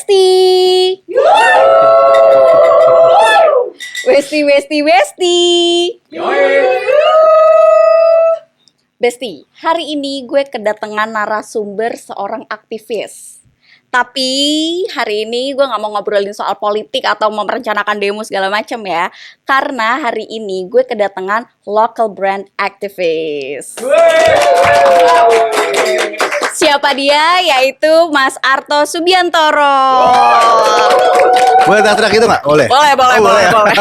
Westi. Westi. Besti, hari ini gue kedatangan narasumber seorang aktivis. Tapi hari ini gue gak mau ngobrolin soal politik atau merencanakan demo segala macam ya. Karena hari ini gue kedatangan local brand activist. Siapa dia? Yaitu Mas Arto Subiantoro. Boleh teriak gitu nggak? Boleh. Boleh.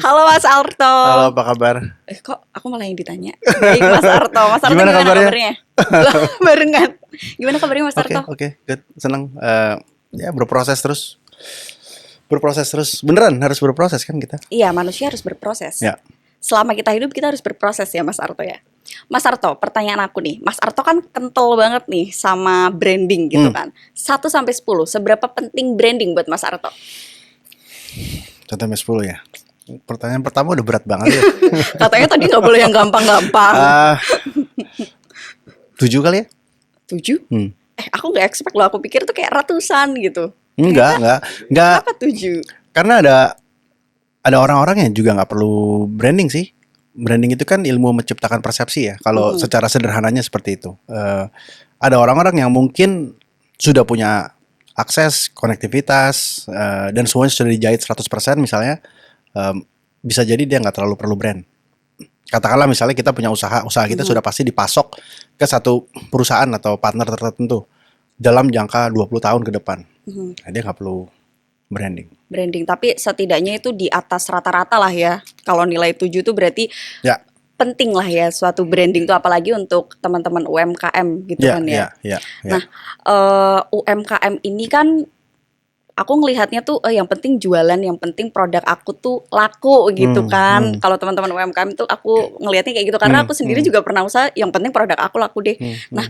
Halo Mas Arto. Halo, apa kabar? Kok aku malah yang ditanya? Baik Mas Arto. Mas Arto gimana kabarnya? Lah, barengan. Gimana kabarnya Mas Arto? Oke, good. Seneng. Ya berproses terus. Beneran harus berproses kan kita? Iya, manusia harus berproses. Ya. Selama kita hidup kita harus berproses ya Mas Arto ya. Mas Arto, pertanyaan aku nih. Mas Arto kan kental banget nih sama branding gitu kan. 1 sampai 10, seberapa penting branding buat Mas Arto? 1 sampai 10 ya. Pertanyaan pertama udah berat banget ya. Katanya tadi gak boleh yang gampang-gampang. 7 kali ya? 7? Aku gak expect loh, aku pikir tuh kayak ratusan gitu. Enggak. Apa 7? Karena ada orang-orang yang juga nggak perlu branding sih. Branding itu kan ilmu menciptakan persepsi ya. Kalau secara sederhananya seperti itu. Ada orang-orang yang mungkin sudah punya akses, konektivitas, dan semuanya sudah dijahit 100% misalnya. Bisa jadi dia nggak terlalu perlu brand. Katakanlah misalnya kita punya usaha kita sudah pasti dipasok ke satu perusahaan atau partner tertentu dalam jangka 20 tahun ke depan. Nah, dia nggak perlu branding, tapi setidaknya itu di atas rata-rata lah ya. Kalau nilai 7 itu berarti ya. Penting lah ya suatu branding itu, apalagi untuk teman-teman UMKM gitu kan ya. Nah, UMKM ini kan aku ngelihatnya tuh yang penting jualan, yang penting produk aku tuh laku gitu kan. Kalau teman-teman UMKM tuh aku ngelihatnya kayak gitu karena aku sendiri juga pernah usaha, yang penting produk aku laku deh. Nah,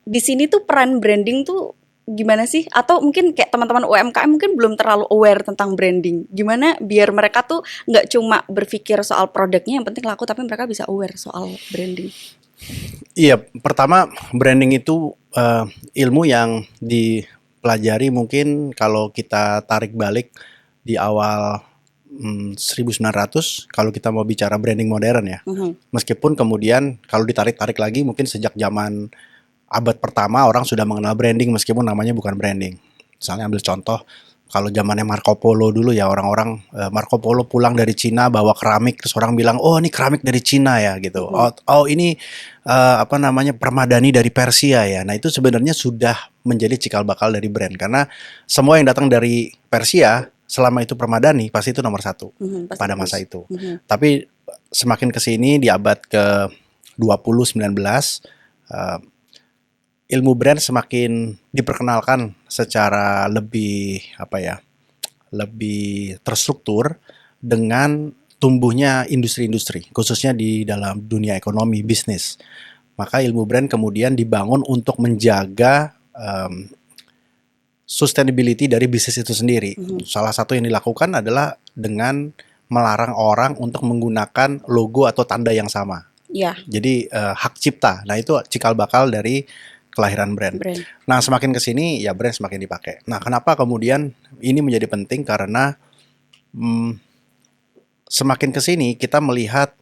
di sini tuh peran branding tuh gimana sih? Atau mungkin kayak teman-teman UMKM mungkin belum terlalu aware tentang branding. Gimana biar mereka tuh nggak cuma berpikir soal produknya yang penting laku, tapi mereka bisa aware soal branding. Iya, pertama branding itu ilmu yang dipelajari mungkin kalau kita tarik balik di awal 1900 kalau kita mau bicara branding modern ya. Meskipun kemudian kalau ditarik-tarik lagi mungkin sejak zaman abad pertama orang sudah mengenal branding meskipun namanya bukan branding. Misalnya ambil contoh kalau zamannya Marco Polo dulu ya, orang-orang Marco Polo pulang dari Cina bawa keramik, terus orang bilang oh ini keramik dari Cina ya gitu. Oh ini permadani dari Persia ya. Nah itu sebenarnya sudah menjadi cikal bakal dari brand karena semua yang datang dari Persia selama itu permadani pasti itu nomor 1 pada masa itu. Tapi semakin kesini di abad ke 20 19 ilmu brand semakin diperkenalkan secara lebih lebih terstruktur dengan tumbuhnya industri-industri khususnya di dalam dunia ekonomi bisnis. Maka ilmu brand kemudian dibangun untuk menjaga sustainability dari bisnis itu sendiri. Salah satu yang dilakukan adalah dengan melarang orang untuk menggunakan logo atau tanda yang sama. Ya. Jadi hak cipta. Nah itu cikal bakal dari kelahiran brand. Nah semakin kesini ya brand semakin dipakai. Nah kenapa kemudian ini menjadi penting karena semakin kesini kita melihat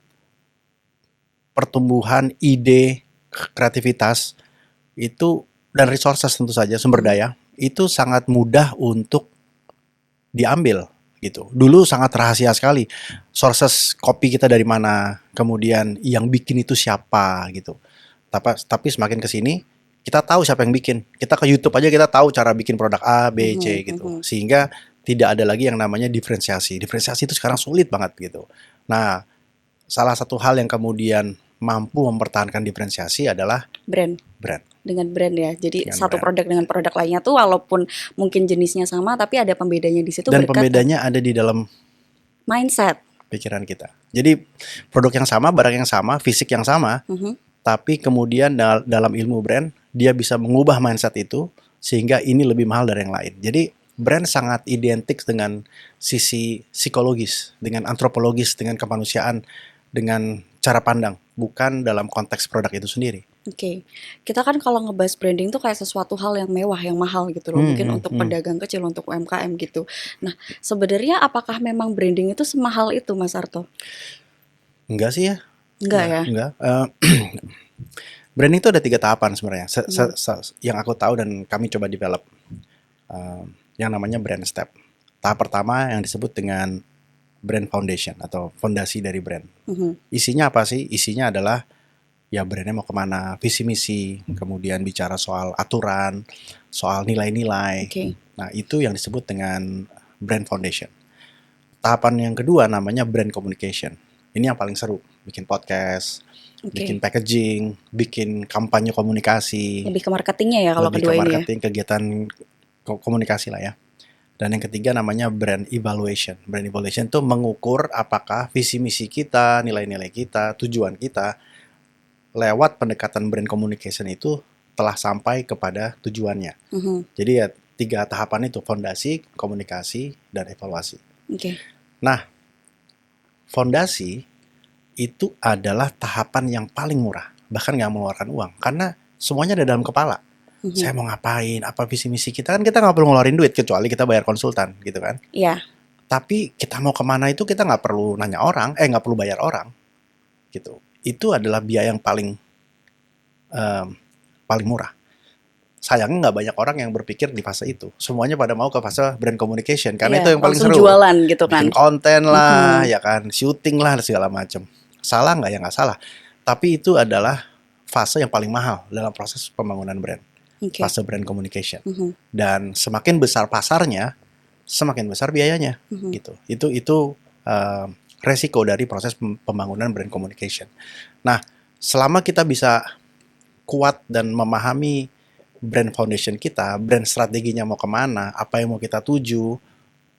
pertumbuhan ide, kreativitas itu dan resources tentu saja sumber daya itu sangat mudah untuk diambil gitu. Dulu sangat rahasia sekali sources kopi kita dari mana, kemudian yang bikin itu siapa gitu. Tapi semakin kesini kita tahu siapa yang bikin. Kita ke YouTube aja kita tahu cara bikin produk A, B, C gitu. Sehingga tidak ada lagi yang namanya diferensiasi. Diferensiasi itu sekarang sulit banget gitu. Nah, salah satu hal yang kemudian mampu mempertahankan diferensiasi adalah brand. Dengan brand ya. Jadi satu produk dengan produk lainnya tuh walaupun mungkin jenisnya sama tapi ada pembedanya di situ. Dan pembedanya ada di dalam mindset, pikiran kita. Jadi produk yang sama, barang yang sama, fisik yang sama. Tapi kemudian dalam ilmu brand dia bisa mengubah mindset itu sehingga ini lebih mahal dari yang lain. Jadi brand sangat identik dengan sisi psikologis, dengan antropologis, dengan kemanusiaan, dengan cara pandang, bukan dalam konteks produk itu sendiri. Oke. Kita kan kalau ngebahas branding tuh kayak sesuatu hal yang mewah, yang mahal gitu loh. Mungkin untuk pedagang kecil, untuk UMKM gitu. Nah, sebenarnya apakah memang branding itu semahal itu, Mas Arto? Enggak sih ya. Enggak ya? Enggak. Branding itu ada 3 tahapan sebenarnya. Yang aku tahu dan kami coba develop, yang namanya brand step. Tahap pertama yang disebut dengan brand foundation atau fondasi dari brand. Isinya apa sih? Isinya adalah ya brandnya mau kemana, visi misi, kemudian bicara soal aturan, soal nilai-nilai. Oke. Nah, itu yang disebut dengan brand foundation. Tahapan yang kedua namanya brand communication. Ini yang paling seru, bikin podcast, bikin packaging, bikin kampanye komunikasi. Lebih ke marketingnya ya kalau Lebih kedua ke ini ya? marketing, kegiatan komunikasi lah ya. Dan yang ketiga namanya brand evaluation. Brand evaluation itu mengukur apakah visi misi kita, nilai-nilai kita, tujuan kita lewat pendekatan brand communication itu telah sampai kepada tujuannya. Jadi ya 3 tahapan itu, fondasi, komunikasi, dan evaluasi. Nah, fondasi itu adalah tahapan yang paling murah, bahkan nggak mengeluarkan uang, karena semuanya ada dalam kepala. Saya mau ngapain, apa visi misi kita, kan kita nggak perlu ngeluarin duit, kecuali kita bayar konsultan, gitu kan. Iya. Tapi kita mau kemana itu kita nggak perlu nanya orang, nggak perlu bayar orang, gitu. Itu adalah biaya yang paling murah. Sayangnya nggak banyak orang yang berpikir di fase itu. Semuanya pada mau ke fase brand communication, karena itu yang paling seru. Jualan gitu kan. Bikin konten lah, ya kan, syuting lah, segala macam. Salah nggak? Ya nggak salah. Tapi itu adalah fase yang paling mahal dalam proses pembangunan brand. Fase brand communication. Dan semakin besar pasarnya, semakin besar biayanya. Gitu. Itu resiko dari proses pembangunan brand communication. Nah, selama kita bisa kuat dan memahami brand foundation kita, brand strateginya mau kemana, apa yang mau kita tuju,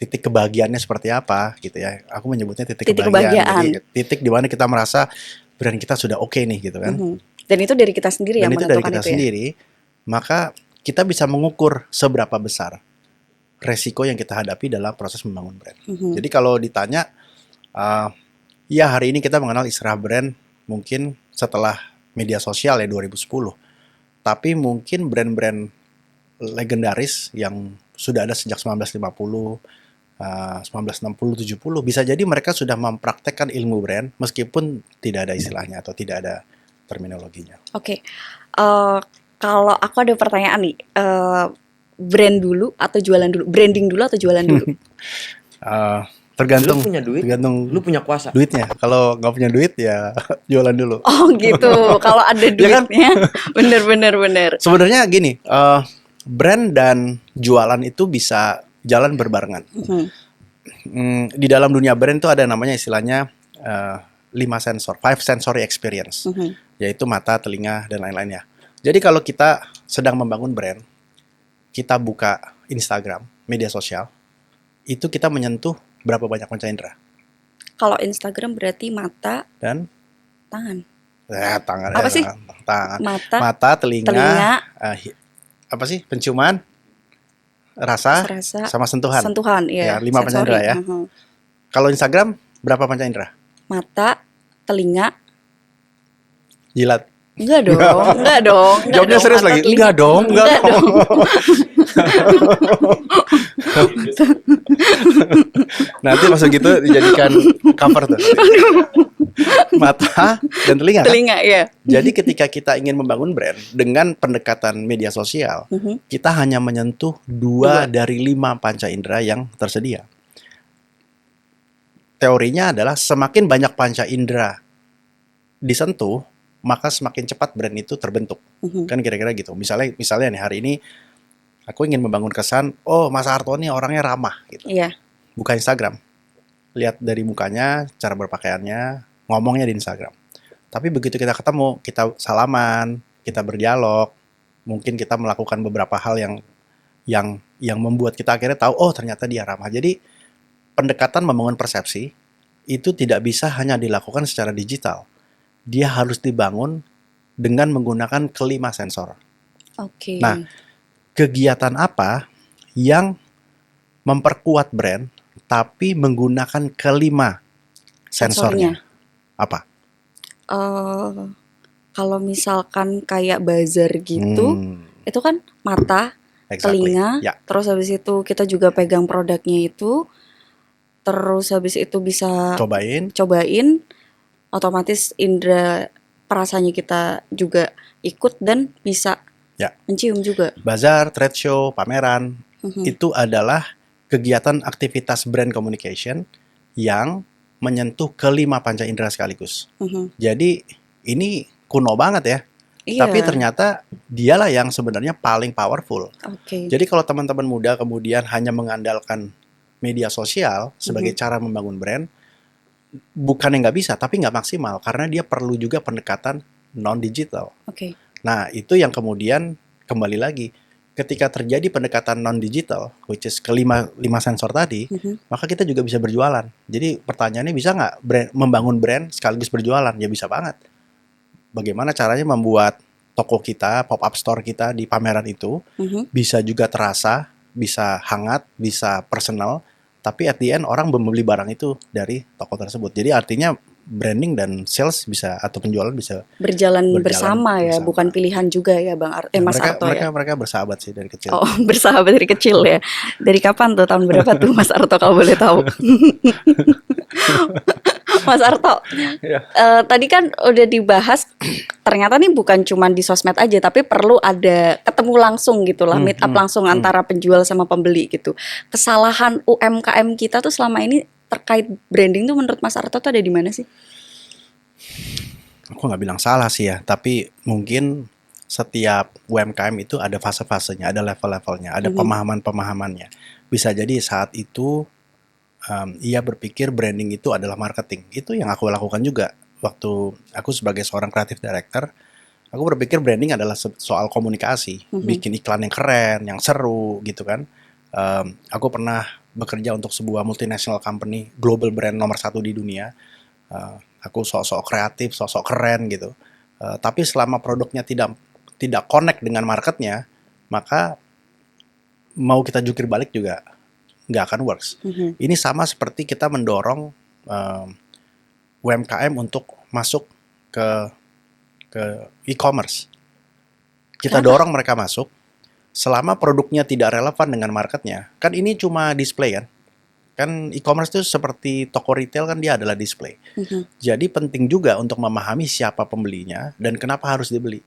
titik kebahagiaannya seperti apa, gitu ya. Aku menyebutnya titik kebahagiaan. Jadi titik di mana kita merasa brand kita sudah oke nih, gitu kan. Dan itu dari kita sendiri dan yang itu dari menentukan kita itu sendiri, maka kita bisa mengukur seberapa besar resiko yang kita hadapi dalam proses membangun brand. Jadi kalau ditanya, ya hari ini kita mengenal istilah brand mungkin setelah media sosial ya 2010. Tapi mungkin brand-brand legendaris yang sudah ada sejak 1950, 1960, 70, bisa jadi mereka sudah mempraktekkan ilmu brand meskipun tidak ada istilahnya atau tidak ada terminologinya. Oke. Kalau aku ada pertanyaan nih, brand dulu atau jualan dulu? Branding dulu atau jualan dulu? Tergantung. Lu punya duit, tergantung lu punya kuasa. Duitnya. Kalau nggak punya duit ya jualan dulu. Oh gitu. Kalau ada duitnya, bener. Sebenarnya gini, brand dan jualan itu bisa jalan berbarengan. Di dalam dunia brand itu ada namanya istilahnya 5 sensory experience, yaitu mata, telinga, dan lain-lainnya. Jadi kalau kita sedang membangun brand, kita buka Instagram, media sosial, itu kita menyentuh berapa banyak panca indera? Kalau Instagram berarti mata dan tangan. Tangan. Apa sih? Tangan. Mata, telinga. Apa sih? Penciuman, rasa, sama sentuhan. Sentuhan, iya. 5 panca indera ya. Kalau Instagram berapa panca indera? Mata, telinga, jilat. Enggak dong. Jawabnya serius lagi. Enggak dong. Nanti masuk gitu dijadikan cover tuh. Mata dan telinga. Telinga, iya. Jadi ketika kita ingin membangun brand dengan pendekatan media sosial, kita hanya menyentuh 2 dari 5 panca indera yang tersedia. Teorinya adalah semakin banyak panca indera disentuh, maka semakin cepat brand itu terbentuk. Kan kira-kira gitu. Misalnya nih hari ini aku ingin membangun kesan, oh Mas Arto ini orangnya ramah gitu. Iya. Buka Instagram. Lihat dari mukanya, cara berpakaiannya, ngomongnya di Instagram. Tapi begitu kita ketemu, kita salaman, kita berdialog, mungkin kita melakukan beberapa hal yang membuat kita akhirnya tahu, oh ternyata dia ramah. Jadi pendekatan membangun persepsi itu tidak bisa hanya dilakukan secara digital. Dia harus dibangun dengan menggunakan kelima sensor. Oke. Nah, kegiatan apa yang memperkuat brand tapi menggunakan kelima sensornya? Apa? eh kalau misalkan kayak bazar gitu, itu kan mata, Exactly. telinga, Ya, terus habis itu kita juga pegang produknya itu, terus habis itu bisa cobain. cobain, otomatis indera perasanya kita juga ikut dan bisa Ya, mencium juga. bazar, trade show, pameran Mhm, itu adalah kegiatan aktivitas brand communication yang menyentuh kelima panca indera sekaligus. mhm. Jadi ini kuno banget ya. Tapi Iya, ternyata dialah yang sebenarnya paling powerful. oke. Jadi kalau teman-teman muda kemudian hanya mengandalkan media sosial sebagai Mhm, cara membangun brand, bukannya nggak bisa, tapi nggak maksimal karena dia perlu juga pendekatan non-digital. oke. Nah, itu yang kemudian kembali lagi, ketika terjadi pendekatan non-digital, which is kelima lima sensor tadi, Mhm. maka kita juga bisa berjualan. Jadi pertanyaannya bisa nggak membangun brand sekaligus berjualan? Ya bisa banget. Bagaimana caranya membuat toko kita, pop-up store kita di pameran itu Mhm. bisa juga terasa, bisa hangat, bisa personal, tapi at the end orang membeli barang itu dari toko tersebut. Jadi artinya branding dan sales bisa atau penjualan bisa Berjalan berjalan bersama ya, bukan bersama. pilihan juga ya Ya, Mas mereka Arto ya? mereka mereka bersahabat sih dari kecil. Oh, bersahabat dari kecil ya. Dari kapan tuh? Tahun berapa tuh Mas Arto kalau boleh tahu? Mas Arto, Iya. tadi kan udah dibahas, ternyata nih bukan cuma di sosmed aja, tapi perlu ada ketemu langsung gitu lah, Hmm, meet up hmm, langsung hmm. antara penjual sama pembeli gitu. Kesalahan UMKM kita tuh selama ini terkait branding tuh menurut Mas Arto tuh ada di mana sih? Aku nggak bilang salah sih ya, tapi mungkin setiap UMKM itu ada fase-fasenya, ada level-levelnya, ada Mhm, pemahaman-pemahamannya. Bisa jadi saat itu ia berpikir branding itu adalah marketing. Itu yang aku lakukan juga waktu aku sebagai seorang creative director. Aku berpikir branding adalah soal komunikasi, mhm. bikin iklan yang keren, yang seru gitu kan. Aku pernah bekerja untuk sebuah multinational company, global brand nomor satu di dunia. Eh, aku sok-sok kreatif, sok-sok keren gitu. Tapi selama produknya tidak tidak connect dengan marketnya, maka mau kita jukir balik juga nggak akan works. Mhm. Ini sama seperti kita mendorong eh, UMKM untuk masuk ke ke e-commerce. Kita Kenapa? dorong mereka masuk, selama produknya tidak relevan dengan marketnya. Kan ini cuma display kan. Kan e-commerce itu seperti toko retail kan dia adalah display. Mhm, Jadi penting juga untuk memahami siapa pembelinya dan kenapa harus dibeli.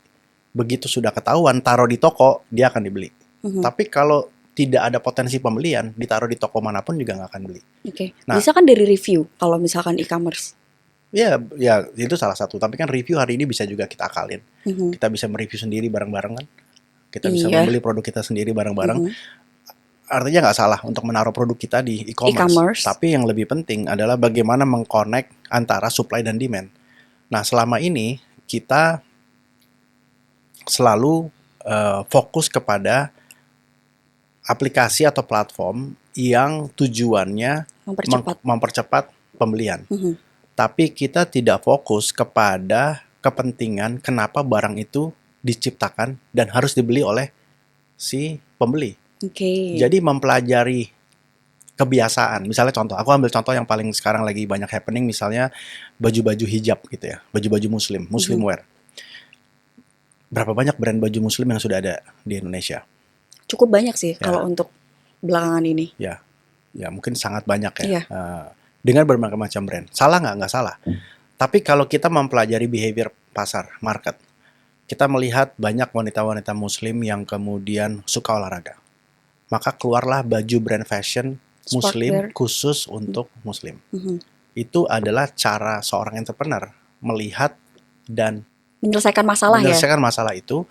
Begitu sudah ketahuan taruh di toko, dia akan dibeli. mhm. Tapi kalau tidak ada potensi pembelian, ditaruh di toko manapun juga nggak akan beli. Oke. Nah, Bisa kan dari review kalau misalkan e-commerce? ya, ya itu salah satu. Tapi kan review hari ini bisa juga kita akalin. Mhm. Kita bisa mereview sendiri bareng-bareng kan. Kita bisa Iya. membeli produk kita sendiri bareng-bareng. Mhm. Artinya nggak salah untuk menaruh produk kita di e-commerce. E-commerce. Tapi yang lebih penting adalah bagaimana mengconnect antara supply dan demand. Nah, selama ini kita selalu fokus kepada aplikasi atau platform yang tujuannya Mempercepat. mempercepat pembelian. Mhm. Tapi kita tidak fokus kepada kepentingan kenapa barang itu diciptakan dan harus dibeli oleh si pembeli. Oke. Jadi mempelajari kebiasaan. Misalnya contoh, aku ambil contoh yang paling sekarang lagi banyak happening, misalnya baju-baju hijab gitu ya, baju-baju muslim, muslim Mhm. wear. Berapa banyak brand baju muslim yang sudah ada di Indonesia? Cukup banyak sih kalau Ya, untuk belakangan ini. ya, ya mungkin sangat banyak ya. Iya. Dengan berbagai macam brand. Salah nggak? Nggak salah. Tapi kalau kita mempelajari behavior pasar, market, kita melihat banyak wanita-wanita muslim yang kemudian suka olahraga. Maka keluarlah baju brand fashion muslim Sportwear. khusus untuk muslim. Mhm. Itu adalah cara seorang entrepreneur melihat dan Menyelesaikan masalah ya? menyelesaikan masalah itu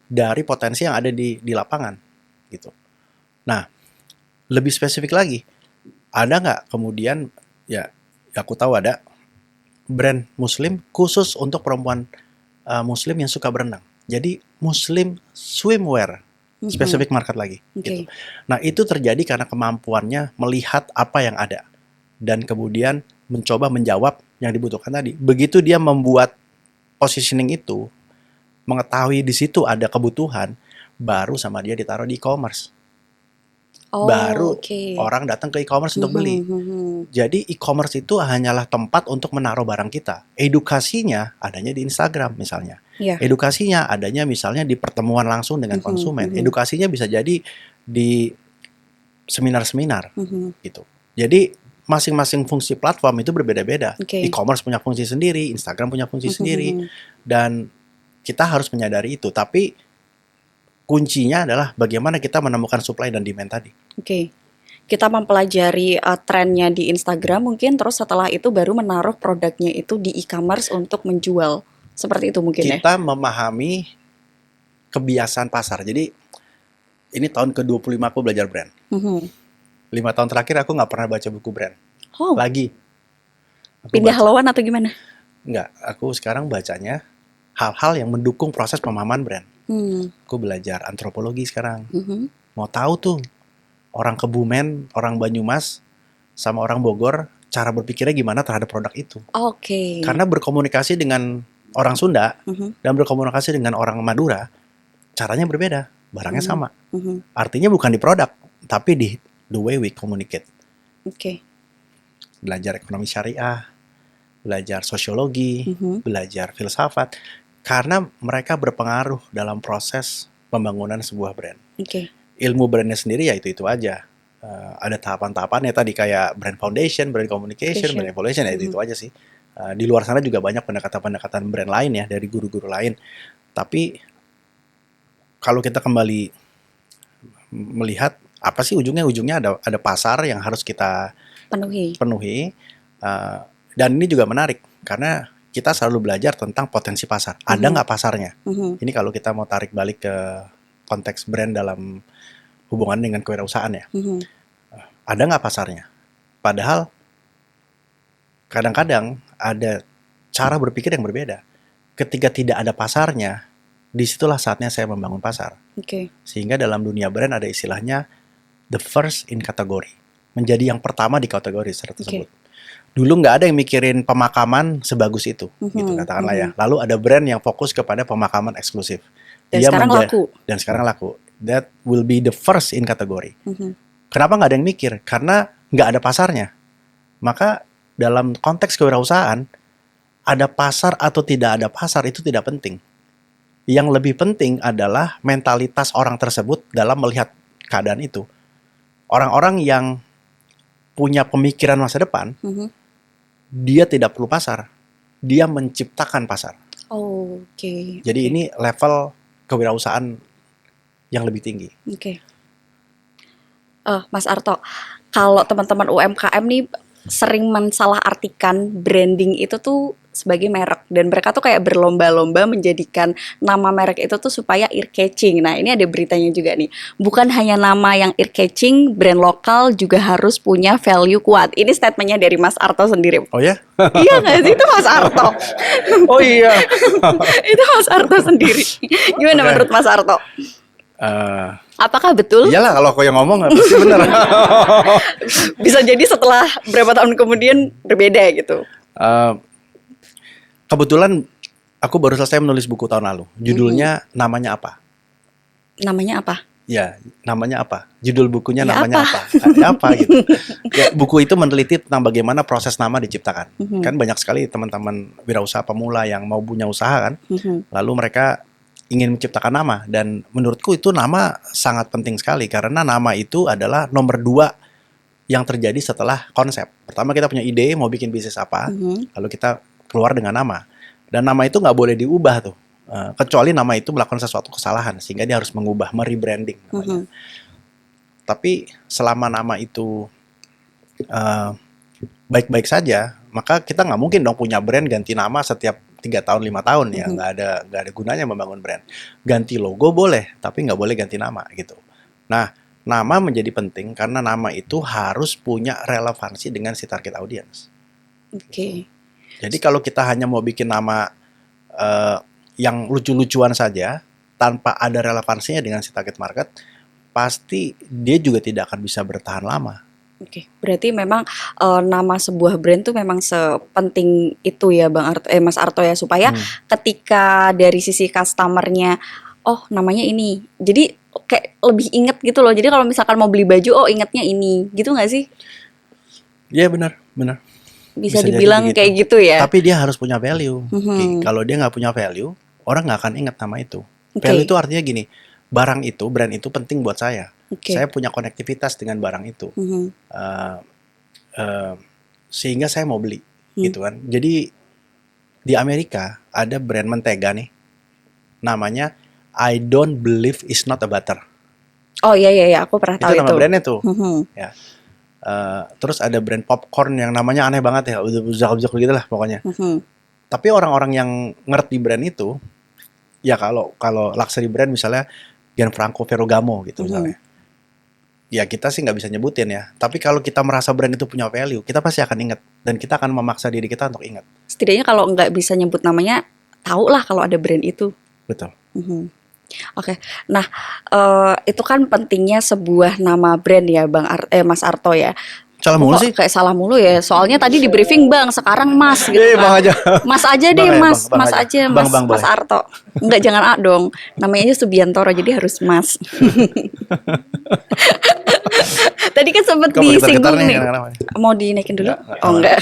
dari potensi yang ada di lapangan gitu. Nah, lebih spesifik lagi, ada nggak kemudian ya, ya aku tahu ada brand muslim khusus untuk perempuan muslim yang suka berenang. Jadi muslim swimwear, Mhm. spesifik market lagi gitu. Oke. Nah, itu terjadi karena kemampuannya melihat apa yang ada dan kemudian mencoba menjawab yang dibutuhkan tadi. Begitu dia membuat positioning itu, mengetahui di situ ada kebutuhan, baru sama dia ditaruh di e-commerce. baru Oke. orang datang ke e-commerce untuk beli. Jadi e-commerce itu hanyalah tempat untuk menaruh barang kita. Edukasinya adanya di Instagram misalnya. Ya. Edukasinya adanya misalnya di pertemuan langsung dengan konsumen. Edukasinya bisa jadi di seminar-seminar gitu. Jadi masing-masing fungsi platform itu berbeda-beda. Oke. E-commerce punya fungsi sendiri, Instagram punya fungsi sendiri, dan kita harus menyadari itu. Tapi kuncinya adalah bagaimana kita menemukan supply dan demand tadi. Oke. Kita mempelajari trennya di Instagram mungkin, terus setelah itu baru menaruh produknya itu di e-commerce untuk menjual. Seperti itu mungkin ya? Kita memahami kebiasaan pasar. Jadi ini tahun ke-25 aku belajar brand. 5 tahun terakhir aku nggak pernah baca buku brand. Oh, Lagi. Aku pindah baca. haluan atau gimana? Nggak, aku sekarang bacanya hal-hal yang mendukung proses pemahaman brand. Aku belajar antropologi sekarang. Mau tahu tuh orang Kebumen, orang Banyumas, sama orang Bogor, cara berpikirnya gimana terhadap produk itu. Oke. Karena berkomunikasi dengan orang Sunda dan berkomunikasi dengan orang Madura, caranya berbeda, barangnya sama. Artinya bukan di produk, tapi di the way we communicate. Oke. Belajar ekonomi syariah, belajar sosiologi, belajar filsafat, karena mereka berpengaruh dalam proses pembangunan sebuah brand. Oke. Ilmu brandnya sendiri ya itu aja. Ada tahapan-tahapannya tadi kayak brand foundation, brand communication, brand evaluation, ya itu aja sih. Di luar sana juga banyak pendekatan-pendekatan brand lain ya dari guru-guru lain. Tapi kalau kita kembali melihat apa sih ujungnya ada pasar yang harus kita penuhi. Dan ini juga menarik karena kita selalu belajar tentang potensi pasar. Ada nggak pasarnya? Ini kalau kita mau tarik balik ke konteks brand dalam hubungan dengan kewirausahaan ya. Ada nggak pasarnya? Padahal kadang-kadang ada cara berpikir yang berbeda. Ketika tidak ada pasarnya, disitulah saatnya saya membangun pasar. Sehingga dalam dunia brand ada istilahnya the first in category. Menjadi yang pertama di kategori tersebut. Dulu nggak ada yang mikirin pemakaman sebagus itu, gitu katakanlah ya. Lalu ada brand yang fokus kepada pemakaman eksklusif. Dan sekarang laku. Dan sekarang laku. That will be the first in category. Kenapa nggak ada yang mikir? Karena nggak ada pasarnya. Maka dalam konteks kewirausahaan, ada pasar atau tidak ada pasar itu tidak penting. Yang lebih penting adalah mentalitas orang tersebut dalam melihat keadaan itu. Orang-orang yang punya pemikiran masa depan, dia tidak perlu pasar. Dia menciptakan pasar. Jadi ini level kewirausahaan yang lebih tinggi. Mas Arto, kalau teman-teman UMKM nih sering mensalahartikan branding itu tuh sebagai merek, dan mereka tuh kayak berlomba-lomba menjadikan nama merek itu tuh supaya ear-catching. Nah, ini ada beritanya juga nih. Bukan hanya nama yang ear-catching, brand lokal juga harus punya value kuat. Ini statementnya dari Mas Arto sendiri. Oh ya? Iya nggak sih? Itu Mas Arto. Oh iya. Itu Mas Arto sendiri. Gimana menurut Mas Arto? Apakah betul? Iyalah, kalau aku yang ngomong pasti benar. Bisa jadi setelah berapa tahun kemudian berbeda gitu. Kebetulan aku baru selesai menulis buku tahun lalu. Judulnya namanya apa? Namanya apa? Ya, namanya apa? Judul bukunya Ya, namanya apa? Apa gitu. Ya, buku itu meneliti tentang bagaimana proses nama diciptakan. Kan banyak sekali teman-teman wirausaha pemula yang mau punya usaha kan. Lalu mereka ingin menciptakan nama, dan menurutku itu nama sangat penting sekali karena nama itu adalah nomor 2 yang terjadi setelah konsep. Pertama kita punya ide mau bikin bisnis apa, lalu kita keluar dengan nama, dan nama itu nggak boleh diubah tuh, kecuali nama itu melakukan sesuatu kesalahan sehingga dia harus mengubah, merebranding namanya. Tapi selama nama itu baik-baik saja, maka kita nggak mungkin dong punya brand ganti nama setiap 3 tahun 5 tahun ya, nggak ada gunanya membangun brand. Ganti logo boleh, tapi nggak boleh ganti nama gitu. Nah, nama menjadi penting karena nama itu harus punya relevansi dengan si target audience. Jadi kalau kita hanya mau bikin nama yang lucu-lucuan saja tanpa ada relevansinya dengan si target market, pasti dia juga tidak akan bisa bertahan lama. Berarti memang nama sebuah brand tuh memang sepenting itu ya Bang Arto, Mas Arto ya, supaya ketika dari sisi customernya oh namanya ini. Jadi kayak lebih inget gitu loh. Jadi kalau misalkan mau beli baju, oh ingetnya ini, gitu nggak sih? Iya benar, benar. Bisa Bisa jadi dibilang begitu. kayak gitu ya. Tapi dia harus punya value. Mhm. Kalau dia nggak punya value, orang nggak akan ingat nama itu. Oke. Value itu artinya gini, barang itu, brand itu penting buat saya. Oke. Saya punya konektivitas dengan barang itu. Mhm. Eh, eh, Sehingga saya mau beli, Hmm. gitu kan. Jadi di Amerika ada brand mentega nih, namanya I don't believe it's not a butter. Oh iya iya iya, aku pernah Itu tahu nama itu. brandnya tuh. Mhm. Ya. Terus ada brand popcorn yang namanya aneh banget ya, udah uzak-uzak gitu lah pokoknya. Mhm. Tapi orang-orang yang ngerti brand itu, ya kalau kalau luxury brand misalnya Gianfranco Ferragamo gitu Mhm. misalnya. Ya kita sih nggak bisa nyebutin ya. Tapi kalau kita merasa brand itu punya value, kita pasti akan ingat dan kita akan memaksa diri kita untuk ingat. Setidaknya kalau nggak bisa nyebut namanya, tahu lah kalau ada brand itu. Betul. Mhm. Oke, nah itu kan pentingnya sebuah nama brand ya, Mas Arto ya. Salah Aku mulu kok sih. kayak salah mulu ya. Soalnya tadi di briefing Bang, sekarang Mas gitu Bang kan. aja. Mas aja deh, Bang ya, Mas. bang Mas aja. aja, Bang, Mas boleh. Arto. Enggak, jangan A dong. Namanya aja Subiantoro, jadi harus Mas. Tadi kan sempat Kok pakai gitar disinggung nih? nih. Kenapa? Mau dinaikin dulu? Enggak, Oh enggak.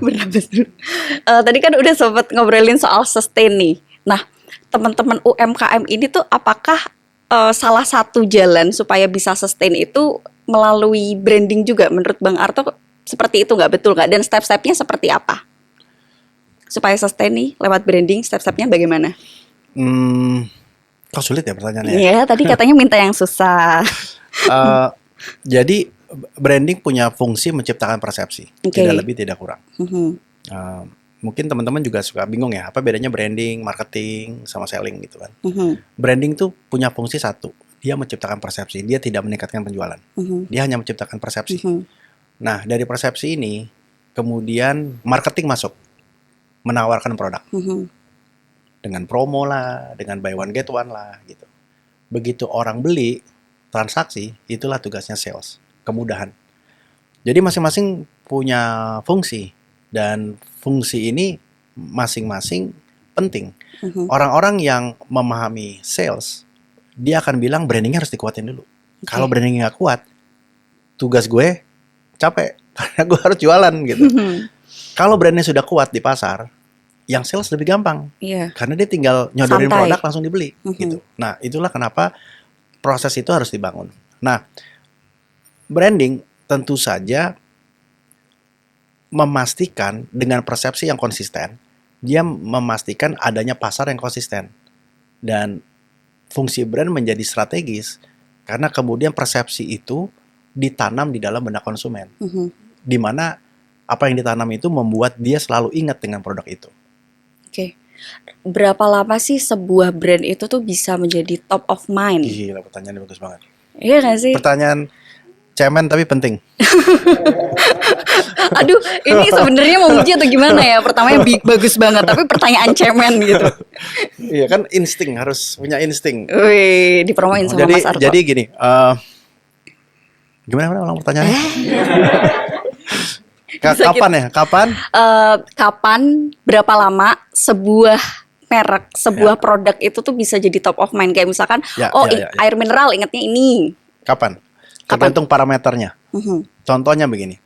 Benar betul. Tadi kan udah sempat ngobrolin soal sustain nih. Nah, teman-teman UMKM ini tuh apakah salah satu jalan supaya bisa sustain itu melalui branding juga? Menurut Bang Arto seperti itu nggak, betul nggak? Dan step-stepnya seperti apa? Supaya sustain nih lewat branding, step-stepnya bagaimana? Kok sulit ya pertanyaannya? Iya, tadi katanya minta yang susah. Jadi branding punya fungsi menciptakan persepsi, Oke. tidak lebih tidak kurang. Mhm. Mungkin teman-teman juga suka bingung ya, apa bedanya branding, marketing, sama selling gitu kan. Mhm. Branding tuh punya fungsi satu, dia menciptakan persepsi, dia tidak meningkatkan penjualan. Mhm. Dia hanya menciptakan persepsi. Mhm. Nah, dari persepsi ini, kemudian marketing masuk, menawarkan produk. Mhm. Dengan promo lah, dengan buy one get one lah gitu. Begitu orang beli, transaksi, itulah tugasnya sales, kemudahan. Jadi masing-masing punya fungsi dan fungsi ini masing-masing penting. Mhm. Orang-orang yang memahami sales, dia akan bilang brandingnya harus dikuatin dulu. Kalau brandingnya nggak kuat, tugas gue capek karena gue harus jualan gitu. Mhm. Kalau brandnya sudah kuat di pasar, yang sales lebih gampang. Iya. Karena dia tinggal nyodorin Santai. produk langsung dibeli gitu. Nah, itulah kenapa proses itu harus dibangun. Nah, branding tentu saja memastikan dengan persepsi yang konsisten, dia memastikan adanya pasar yang konsisten. Dan fungsi brand menjadi strategis karena kemudian persepsi itu ditanam di dalam benak konsumen. Mhm. Di mana apa yang ditanam itu membuat dia selalu ingat dengan produk itu. Oke. Berapa lama sih sebuah brand itu tuh bisa menjadi top of mind? Gila, pertanyaannya bagus banget. Iya nggak sih? Pertanyaan cemen tapi penting. Aduh, ini sebenarnya mau muji atau gimana ya? Pertamanya bagus banget, tapi pertanyaan cemen gitu. Iya kan, insting, harus punya insting. Wih, dipromoin sama Mas Arto. Jadi gini, gimana ulang pertanyaannya? Kapan ya? Kapan? Kapan, berapa lama sebuah merek, sebuah produk itu tuh bisa jadi top of mind? Kayak misalkan, air mineral ingatnya ini. Kapan? Tergantung parameternya. Contohnya begini,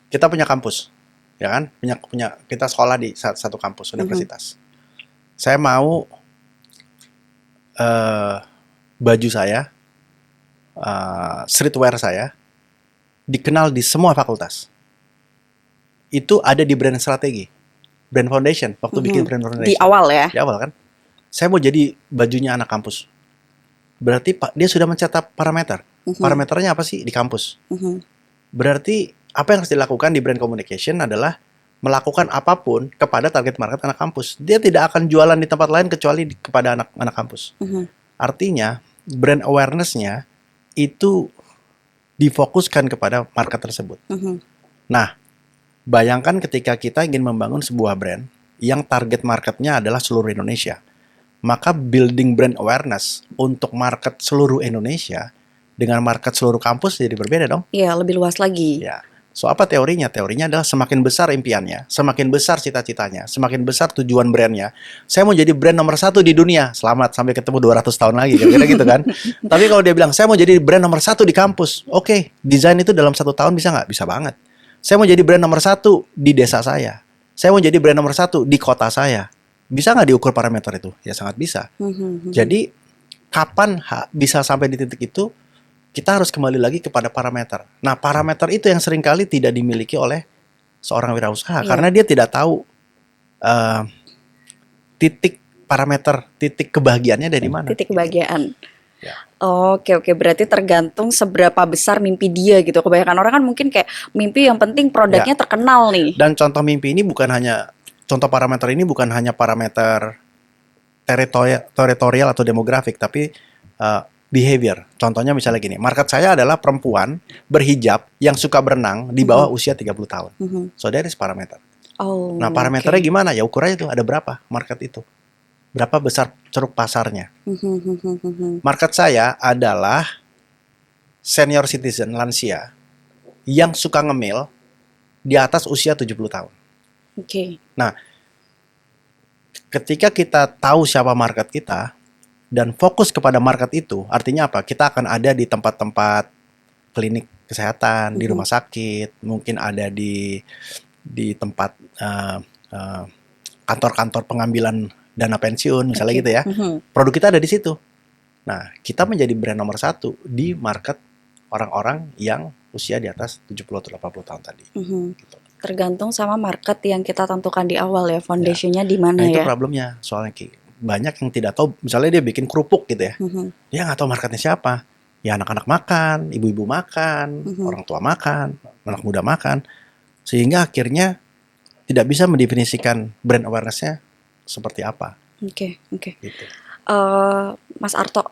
kita punya kampus, ya kan? Punya kita sekolah di satu kampus universitas. Saya mau baju saya, streetwear saya dikenal di semua fakultas. Itu ada di brand strategi, brand foundation. Waktu bikin brand foundation di awal ya. Di awal kan, saya mau jadi bajunya anak kampus. Berarti dia sudah mencatat parameter. Parameternya apa sih di kampus? Berarti apa yang harus dilakukan di brand communication adalah melakukan apapun kepada target market anak kampus. Dia tidak akan jualan di tempat lain kecuali kepada anak kampus. Artinya brand awareness-nya itu difokuskan kepada market tersebut. Nah, bayangkan ketika kita ingin membangun sebuah brand yang target marketnya adalah seluruh Indonesia. Maka building brand awareness untuk market seluruh Indonesia dengan market seluruh kampus jadi berbeda dong. Iya, lebih luas lagi. Ya. So apa teorinya? Teorinya adalah semakin besar impiannya, semakin besar cita-citanya, semakin besar tujuan brandnya. Saya mau jadi brand nomor 1 di dunia. Selamat sampai ketemu 200 tahun lagi, kira-kira gitu kan. Tapi kalau dia bilang, saya mau jadi brand nomor 1 di kampus. Oke, desain itu dalam 1 tahun bisa nggak? Bisa banget. Saya mau jadi brand nomor 1 di desa saya. Saya mau jadi brand nomor 1 di kota saya. Bisa nggak diukur parameter itu? Ya sangat bisa. Jadi kapan bisa sampai di titik itu? Kita harus kembali lagi kepada parameter. Nah, parameter itu yang seringkali tidak dimiliki oleh seorang wirausaha karena dia tidak tahu titik parameter, titik kebahagiaannya dari mana. Titik kebahagiaan. Ya. Oke, berarti tergantung seberapa besar mimpi dia gitu. Kebanyakan orang kan mungkin kayak mimpi yang penting produknya terkenal nih. Dan contoh mimpi ini bukan hanya, contoh parameter ini bukan hanya parameter teritorial atau demografik, tapi behavior. Contohnya misalnya gini, market saya adalah perempuan berhijab yang suka berenang di bawah usia 30 tahun. So that is parameter. Nah, parameternya gimana? Ya ukurannya itu ada berapa market itu. Berapa besar ceruk pasarnya. Market saya adalah senior citizen, lansia, yang suka ngemil di atas usia 70 tahun. Nah, ketika kita tahu siapa market kita, dan fokus kepada market itu, artinya apa? Kita akan ada di tempat-tempat klinik kesehatan, di rumah sakit, mungkin ada di tempat kantor-kantor pengambilan dana pensiun, misalnya gitu ya. Produk kita ada di situ. Nah, kita menjadi brand nomor 1 di market orang-orang yang usia di atas 70 atau 80 tahun tadi. Gitu. Tergantung sama market yang kita tentukan di awal ya, foundationnya di mana nah, ya. Itu problemnya, soalnya banyak yang tidak tahu, misalnya dia bikin kerupuk gitu ya, dia nggak tahu marketnya siapa. Ya anak-anak makan, ibu-ibu makan, orang tua makan, anak muda makan, sehingga akhirnya tidak bisa mendefinisikan brand awareness-nya seperti apa. Oke. Gitu. Mas Arto,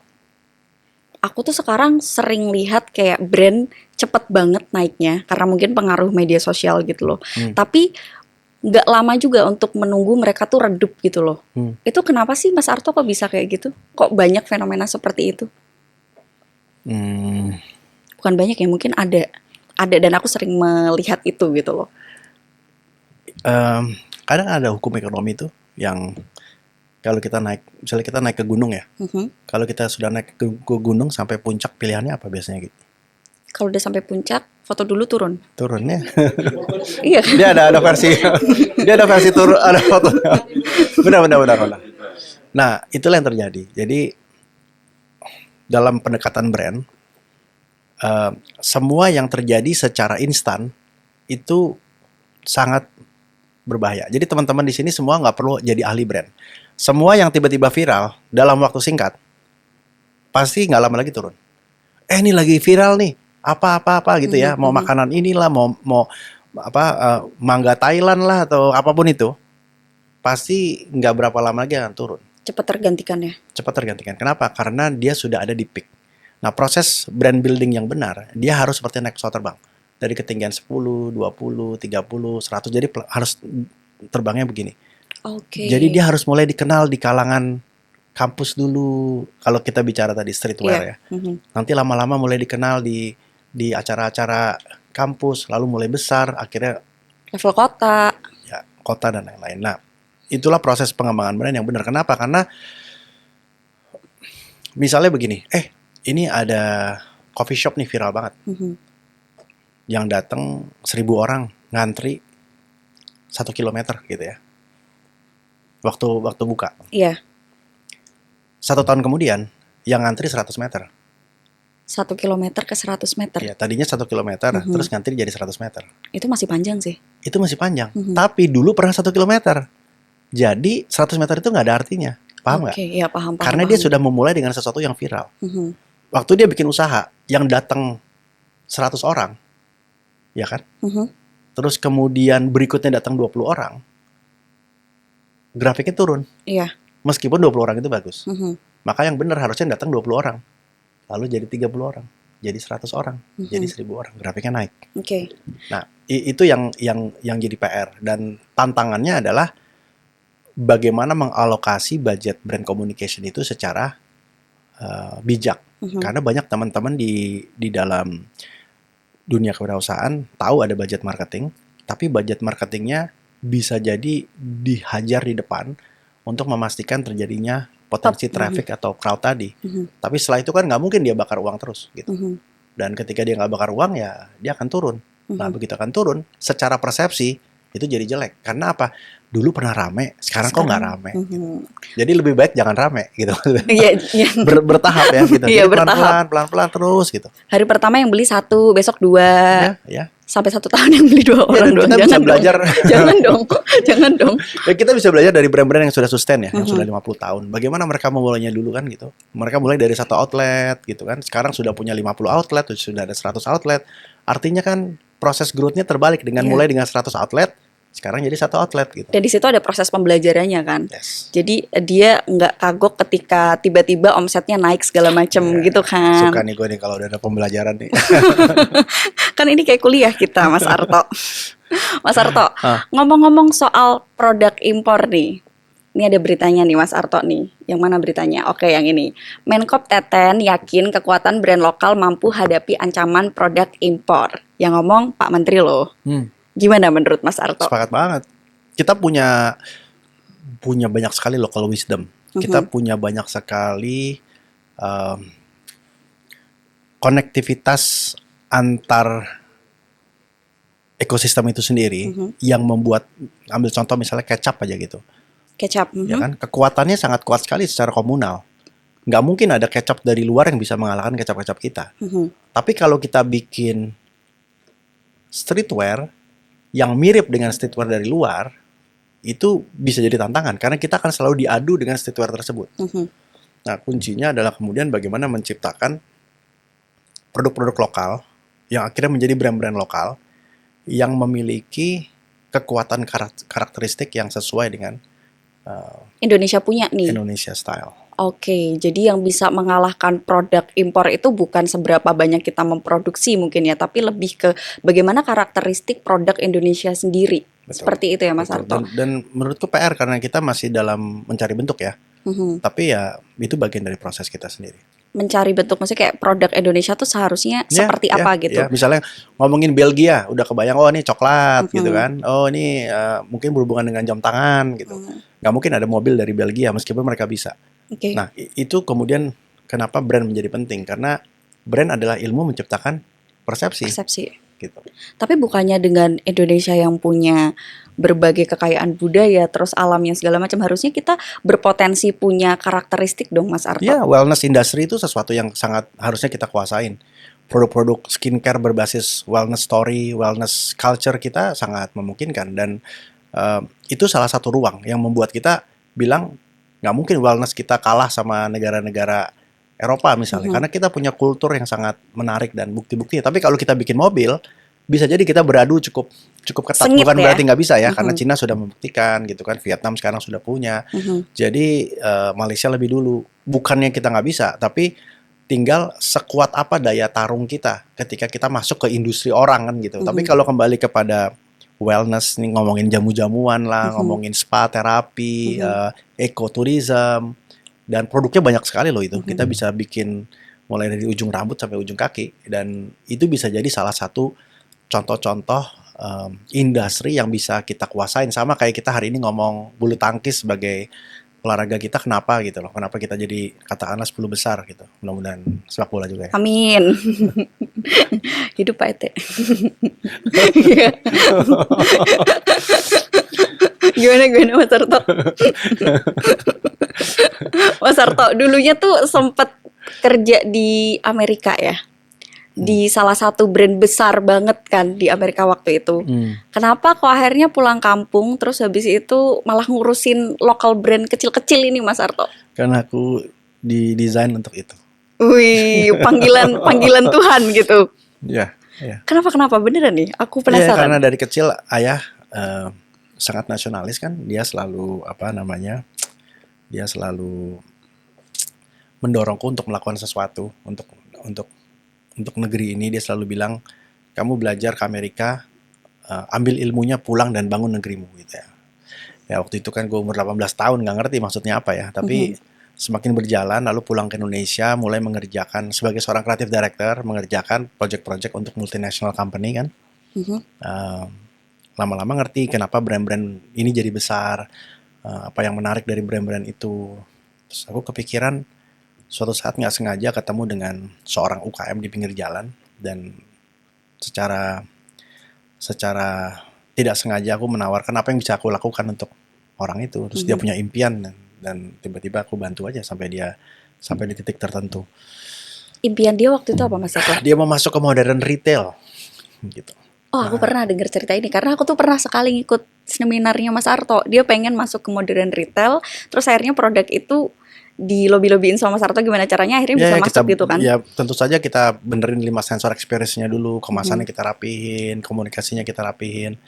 aku tuh sekarang sering lihat kayak brand cepet banget naiknya karena mungkin pengaruh media sosial gitu loh. Tapi nggak lama juga untuk menunggu mereka tuh redup gitu loh. Itu kenapa sih Mas Arto kok bisa kayak gitu? Kok banyak fenomena seperti itu? Bukan banyak ya, mungkin ada dan aku sering melihat itu gitu loh. Kadang ada hukum ekonomi tuh yang kalau kita naik, misalnya kita naik ke gunung ya, kalau kita sudah naik ke gunung sampai puncak, pilihannya apa biasanya gitu? Kalau udah sampai puncak, foto dulu turun. Turunnya. Iya kan? Dia ada versi, dia ada versi turun, ada fotonya. Benar. Nah, itulah yang terjadi. Jadi dalam pendekatan brand, semua yang terjadi secara instan itu sangat berbahaya. Jadi teman-teman di sini semua nggak perlu jadi ahli brand. Semua yang tiba-tiba viral dalam waktu singkat pasti nggak lama lagi turun. Ini lagi viral nih, apa gitu ya, mau makanan inilah, mau mangga Thailand lah atau apapun itu, pasti nggak berapa lama lagi akan turun. Cepat tergantikan ya. Cepat tergantikan. Kenapa? Karena dia sudah ada di peak. Nah, proses brand building yang benar, dia harus seperti naik pesawat terbang. Dari ketinggian 10, 20, 30, 100, jadi harus terbangnya begini. Oke. Jadi dia harus mulai dikenal di kalangan kampus dulu. Kalau kita bicara tadi streetwear ya. Nanti lama-lama mulai dikenal di acara-acara kampus, lalu mulai besar, akhirnya level kota. Ya, kota dan lain-lain. Nah, itulah proses pengembangan brand yang benar. Kenapa? Karena misalnya begini, ini ada coffee shop nih viral banget. Yang datang 1000 orang ngantri 1 kilometer gitu ya. Waktu buka. Iya. 1 tahun kemudian yang ngantri 100 meter. 1 kilometer ke 100 meter. Ya, tadinya 1 kilometer, terus ngantri jadi 100 meter. Itu masih panjang sih. Itu masih panjang. Tapi dulu pernah 1 kilometer. Jadi 100 meter itu nggak ada artinya. Paham nggak? Oke, ya paham. Karena dia sudah memulai dengan sesuatu yang viral. Waktu dia bikin usaha, yang datang 100 orang, ya kan? Terus kemudian berikutnya datang 20 orang, grafiknya turun. Iya. Meskipun 20 orang itu bagus. Maka yang benar harusnya datang 20 orang. Lalu jadi 30 orang. Jadi 100 orang. Jadi 1000 orang. Grafiknya naik. Oke. Nah, itu yang jadi PR. Dan tantangannya adalah bagaimana mengalokasi budget brand communication itu secara bijak. Karena banyak teman-teman di dalam dunia kewirausahaan tahu ada budget marketing, tapi budget marketingnya bisa jadi dihajar di depan untuk memastikan terjadinya potensi traffic atau crowd tadi. Tapi setelah itu kan nggak mungkin dia bakar uang terus gitu. Dan ketika dia nggak bakar uang ya dia akan turun. Nah begitu akan turun, secara persepsi itu jadi jelek. Karena apa? Dulu pernah rame, sekarang kok nggak rame. Gitu. Jadi lebih baik jangan rame gitu. Iya, iya. Bertahap ya gitu. Iya, Jadi pelan-pelan terus gitu. Hari pertama yang beli 1, besok 2. Ya. Sampai 1 tahun yang beli 2 orang dan dong. kita bisa Jangan belajar. dong. Jangan dong. Jangan dong. Ya, kita bisa belajar dari brand-brand yang sudah sustain ya, yang sudah 50 tahun. Bagaimana mereka memulainya dulu kan gitu. Mereka mulai dari 1 outlet gitu kan. Sekarang sudah punya 50 outlet, sudah ada 100 outlet. Artinya kan proses growth-nya terbalik dengan mulai dengan 100 outlet, sekarang jadi 1 outlet gitu. Dan di situ ada proses pembelajarannya kan. Yes. Jadi dia nggak kagok ketika tiba-tiba omsetnya naik segala macem gitu kan. Suka nih gue nih kalau udah ada pembelajaran nih. Kan ini kayak kuliah kita, Mas Arto. Mas Arto, ngomong-ngomong soal produk impor nih. Ini ada beritanya nih Mas Arto nih. Yang mana beritanya? Oke, yang ini. Menkop Teten yakin kekuatan brand lokal mampu hadapi ancaman produk impor. Yang ngomong Pak Menteri loh. Gimana menurut Mas Arto? Sepakat banget. Kita punya banyak sekali local wisdom. Kita punya banyak sekali konektivitas antar ekosistem itu sendiri yang membuat, ambil contoh misalnya kecap aja gitu. Kecap. Ya kan? Kekuatannya sangat kuat sekali secara komunal. Nggak mungkin ada kecap dari luar yang bisa mengalahkan kecap-kecap kita. Tapi kalau kita bikin streetwear yang mirip dengan streetwear dari luar, itu bisa jadi tantangan karena kita akan selalu diadu dengan streetwear tersebut. Nah, kuncinya adalah kemudian bagaimana menciptakan produk-produk lokal yang akhirnya menjadi brand-brand lokal yang memiliki kekuatan karakteristik yang sesuai dengan Indonesia punya nih. Indonesia style. Oke, jadi yang bisa mengalahkan produk impor itu bukan seberapa banyak kita memproduksi mungkin ya, tapi lebih ke bagaimana karakteristik produk Indonesia sendiri. Betul. Seperti itu ya Mas Arto. Dan menurutku PR karena kita masih dalam mencari bentuk ya. Tapi ya itu bagian dari proses kita sendiri. Mencari bentuk, maksudnya kayak produk Indonesia tuh seharusnya seperti apa gitu. Ya. Misalnya ngomongin Belgia, udah kebayang oh ini coklat gitu kan. Oh ini mungkin berhubungan dengan jam tangan gitu. Nggak mungkin ada mobil dari Belgia meskipun mereka bisa. Nah, itu kemudian kenapa brand menjadi penting karena brand adalah ilmu menciptakan persepsi. Gitu. Tapi bukannya dengan Indonesia yang punya berbagai kekayaan budaya, terus alamnya segala macam, harusnya kita berpotensi punya karakteristik dong Mas Arto. Ya, wellness industry itu sesuatu yang sangat harusnya kita kuasain. Produk-produk skincare berbasis wellness story, wellness culture kita sangat memungkinkan. Dan itu salah satu ruang yang membuat kita bilang nggak mungkin wellness kita kalah sama negara-negara Eropa misalnya, karena kita punya kultur yang sangat menarik dan bukti-buktinya. Tapi kalau kita bikin mobil, bisa jadi kita beradu cukup ketat. Sengit bukan ya? Berarti nggak bisa ya, karena Cina sudah membuktikan gitu kan, Vietnam sekarang sudah punya. Jadi Malaysia lebih dulu. Bukannya kita nggak bisa, tapi tinggal sekuat apa daya tarung kita ketika kita masuk ke industri orang kan gitu. Tapi kalau kembali kepada wellness nih, ngomongin jamu-jamuan lah, ngomongin spa terapi, ekoturism, dan produknya banyak sekali loh itu. Kita bisa bikin mulai dari ujung rambut sampai ujung kaki, dan itu bisa jadi salah satu contoh-contoh industri yang bisa kita kuasain. Sama kayak kita hari ini ngomong bulu tangkis sebagai olahraga kita, kenapa gitu loh, kenapa kita jadi katakanlah 10 besar gitu. Mudah-mudahan sepak bola juga ya. Amin. Hidup Pak Ete. Gimana Mas Arto? Mas Arto dulunya tuh sempet kerja di Amerika ya, di salah satu brand besar banget kan di Amerika waktu itu. Kenapa kok akhirnya pulang kampung terus habis itu malah ngurusin lokal brand kecil-kecil ini Mas Arto? Karena aku didesain untuk itu. Wih, panggilan Tuhan gitu. Ya. Kenapa beneran nih? Aku Ya, penasaran. karena dari kecil ayah sangat nasionalis kan, dia selalu dia selalu mendorongku untuk melakukan sesuatu untuk negeri ini. Dia selalu bilang, kamu belajar ke Amerika, ambil ilmunya, pulang dan bangun negerimu gitu ya. Ya waktu itu kan gue umur 18 tahun, nggak ngerti maksudnya apa ya, tapi semakin berjalan, lalu pulang ke Indonesia, mulai mengerjakan sebagai seorang creative director, mengerjakan project-project untuk multinational company kan. Mhm. Uh, Lama-lama ngerti kenapa brand-brand ini jadi besar, apa yang menarik dari brand-brand itu. Terus aku kepikiran suatu saat nggak sengaja ketemu dengan seorang UKM di pinggir jalan, dan secara secara tidak sengaja aku menawarkan apa yang bisa aku lakukan untuk orang itu. Terus dia Mhm. punya impian, dan tiba-tiba aku bantu aja sampai di titik tertentu. Impian dia waktu itu apa Mas Eko? Dia mau masuk ke modern retail gitu. Oh, aku pernah dengar cerita ini karena aku tuh pernah sekali ngikut seminarnya Mas Arto. Dia pengen masuk ke modern retail, terus akhirnya produk itu di lobby-lobbyin sama Mas Arto gimana caranya akhirnya bisa masuk gitu kan. Ya tentu saja kita benerin 5 sensor experience-nya dulu, kemasannya Mhm. kita rapihin, komunikasinya kita rapihin.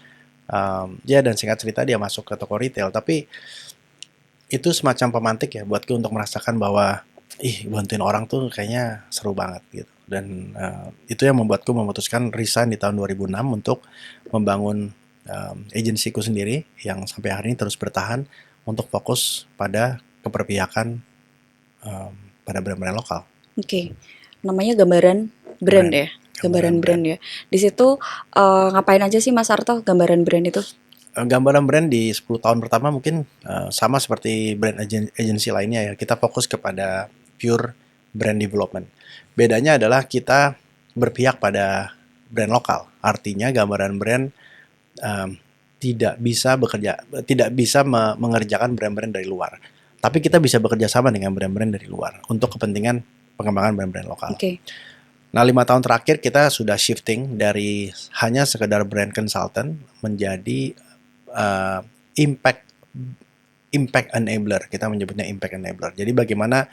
Ya, dan singkat cerita dia masuk ke toko retail, tapi itu semacam pemantik ya buatku untuk merasakan bahwa bantuin orang tuh kayaknya seru banget gitu. Dan itu yang membuatku memutuskan resign di tahun 2006 untuk membangun agensiku sendiri yang sampai hari ini terus bertahan untuk fokus pada keberpihakan um, pada brand-brand lokal. Oke. Namanya gambaran brand ya. Gambaran brand ya. Di situ ngapain aja sih Mas Arto gambaran brand itu? Gambaran brand di 10 tahun pertama mungkin sama seperti brand agency lainnya ya. Kita fokus kepada pure brand development. Bedanya adalah kita berpihak pada brand lokal. Artinya gambaran brand tidak bisa mengerjakan brand-brand dari luar. Tapi kita bisa bekerja sama dengan brand-brand dari luar untuk kepentingan pengembangan brand-brand lokal. Oke. Nah, 5 tahun terakhir kita sudah shifting dari hanya sekedar brand consultant menjadi impact enabler. Kita menyebutnya impact enabler. Jadi bagaimana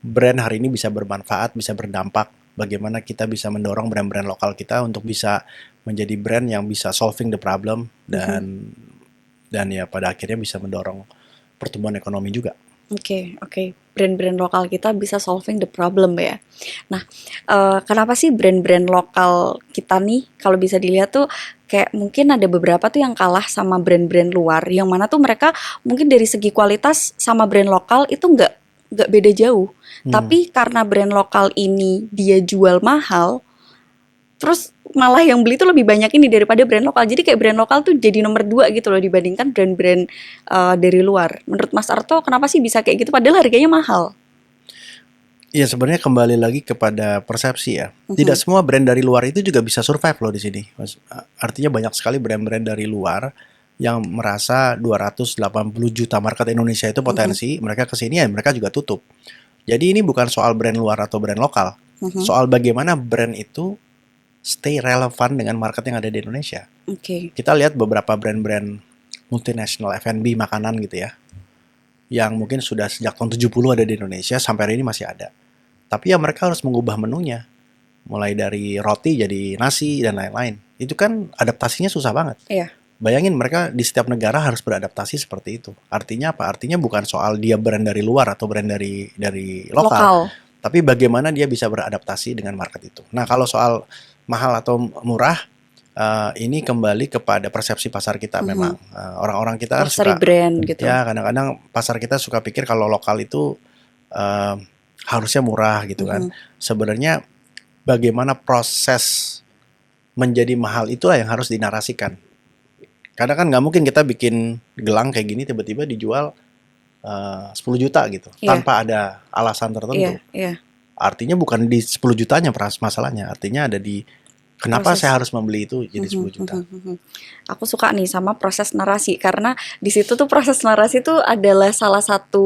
brand hari ini bisa bermanfaat, bisa berdampak, bagaimana kita bisa mendorong brand-brand lokal kita untuk bisa menjadi brand yang bisa solving the problem dan ya pada akhirnya bisa mendorong pertumbuhan ekonomi juga. Oke. Brand-brand lokal kita bisa solving the problem ya. Nah, kenapa sih brand-brand lokal kita nih kalau bisa dilihat tuh kayak mungkin ada beberapa tuh yang kalah sama brand-brand luar, yang mana tuh mereka mungkin dari segi kualitas sama brand lokal itu nggak beda jauh. Tapi karena brand lokal ini dia jual mahal, terus malah yang beli tuh lebih banyak ini daripada brand lokal. Jadi kayak brand lokal tuh jadi nomor 2 gitu loh dibandingkan brand-brand dari luar. Menurut Mas Arto kenapa sih bisa kayak gitu padahal harganya mahal? Ya sebenarnya kembali lagi kepada persepsi ya. Tidak semua brand dari luar itu juga bisa survive loh di sini. Artinya banyak sekali brand-brand dari luar yang merasa 280 juta market Indonesia itu potensi, mereka kesini ya mereka juga tutup. Jadi ini bukan soal brand luar atau brand lokal. Soal bagaimana brand itu stay relevan dengan market yang ada di Indonesia. Oke. Kita lihat beberapa brand-brand multinational F&B makanan gitu ya, yang mungkin sudah sejak tahun 70 ada di Indonesia, sampai hari ini masih ada. Tapi ya mereka harus mengubah menunya, mulai dari roti jadi nasi dan lain-lain. Itu kan adaptasinya susah banget. Iya. Bayangin mereka di setiap negara harus beradaptasi seperti itu. Artinya apa? Artinya bukan soal dia brand dari luar atau brand dari lokal. Tapi bagaimana dia bisa beradaptasi dengan market itu. Nah, kalau soal mahal atau murah, ini kembali kepada persepsi pasar kita memang. Orang-orang kita Luxury suka brand gitu. ya, kadang-kadang pasar kita suka pikir kalau lokal itu harusnya murah gitu kan. Sebenarnya bagaimana proses menjadi mahal itulah yang harus dinarasikan. Karena kan nggak mungkin kita bikin gelang kayak gini tiba-tiba dijual 10 juta gitu, tanpa ada alasan tertentu. Artinya bukan di 10 jutanya masalahnya, artinya ada di kenapa saya harus membeli itu jadi 10 juta. Aku suka nih sama proses narasi karena di situ tuh proses narasi tuh adalah salah satu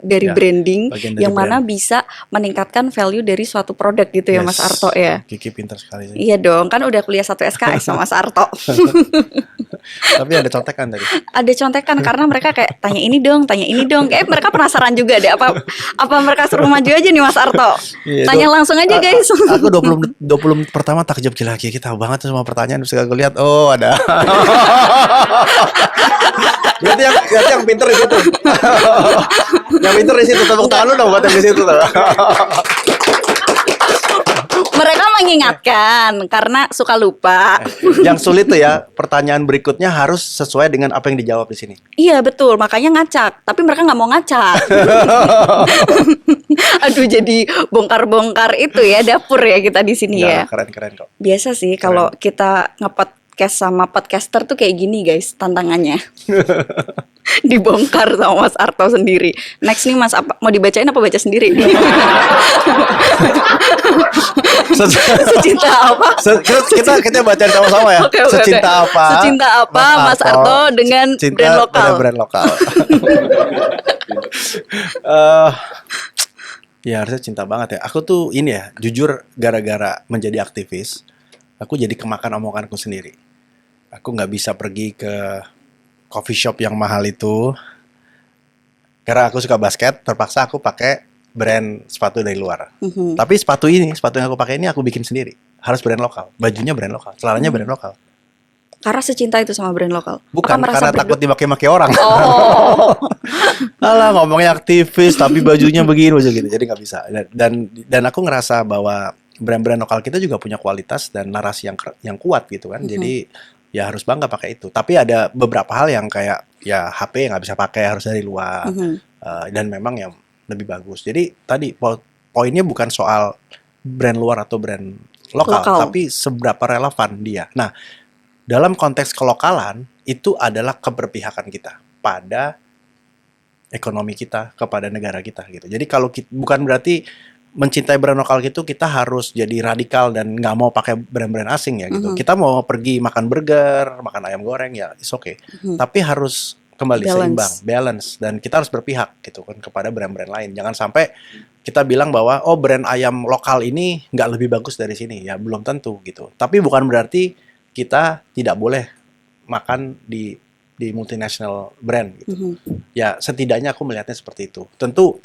dari branding dari yang mana bisa meningkatkan value dari suatu produk gitu ya Mas Arto ya. Kiki pintar sekali sih. Iya dong, kan udah kuliah 1 SKS sama Mas Arto. Tapi ada contekan tadi. Ada contekan karena mereka kayak tanya ini dong. Kayak mereka penasaran juga deh apa mereka suruh maju aja nih Mas Arto. Tanya langsung aja guys. Aku 20 pertama takjub gila, Kiki tahu banget semua pertanyaan. Bisa aku lihat, oh ada. Berarti yang pinter di situ. Yang pinter di situ, tepuk tangan lu dong buat yang di situ. Mereka mengingatkan karena suka lupa. Yang sulit tuh ya, pertanyaan berikutnya harus sesuai dengan apa yang dijawab di sini. Iya betul, makanya ngacak. Tapi mereka nggak mau ngacak. Aduh, jadi bongkar-bongkar itu ya dapur ya kita di sini ya. Keren-keren kok. Biasa sih kalau kita nge-podcast sama podcaster tuh kayak gini guys tantangannya. Dibongkar sama Mas Arto sendiri. Next nih Mas, apa mau dibacain apa baca sendiri? Secinta apa? Kita bacain sama-sama ya. Oke. Secinta apa? Secinta apa Mas Arto dengan brand lokal? Brand lokal. Ya harusnya cinta banget ya. Aku tuh ini ya, jujur gara-gara menjadi aktivis, aku jadi kemakan omonganku sendiri. Aku nggak bisa pergi ke coffee shop yang mahal itu. Karena aku suka basket, terpaksa aku pakai brand sepatu dari luar. Tapi sepatu yang aku pakai ini aku bikin sendiri. Harus brand lokal. Bajunya brand lokal, celananya brand lokal. Karena secinta itu sama brand lokal. Bukan, Apa merasa karena takut dimaki-maki orang. Oh. Alah, ngomongnya aktivis tapi bajunya begini gitu. Jadi nggak bisa. Dan aku ngerasa bahwa brand-brand lokal kita juga punya kualitas dan narasi yang kuat gitu kan. Jadi ya harus bangga pakai itu. Tapi ada beberapa hal yang kayak ya HP nggak bisa pakai, harus dari luar. Dan memang yang lebih bagus. Jadi tadi poinnya bukan soal brand luar atau brand lokal. Tapi seberapa relevan dia. Nah, dalam konteks kelokalan itu adalah keberpihakan kita pada ekonomi kita, kepada negara kita gitu. Jadi kalau bukan berarti mencintai brand lokal gitu kita harus jadi radikal dan nggak mau pakai brand-brand asing ya gitu. Kita mau pergi makan burger, makan ayam goreng ya it's okay. Tapi harus kembali seimbang, balance, dan kita harus berpihak gitu kan kepada brand-brand lain. Jangan sampai kita bilang bahwa oh brand ayam lokal ini nggak lebih bagus dari sini, ya belum tentu gitu. Tapi bukan berarti kita tidak boleh makan di multinational brand gitu. Ya setidaknya aku melihatnya seperti itu. Tentu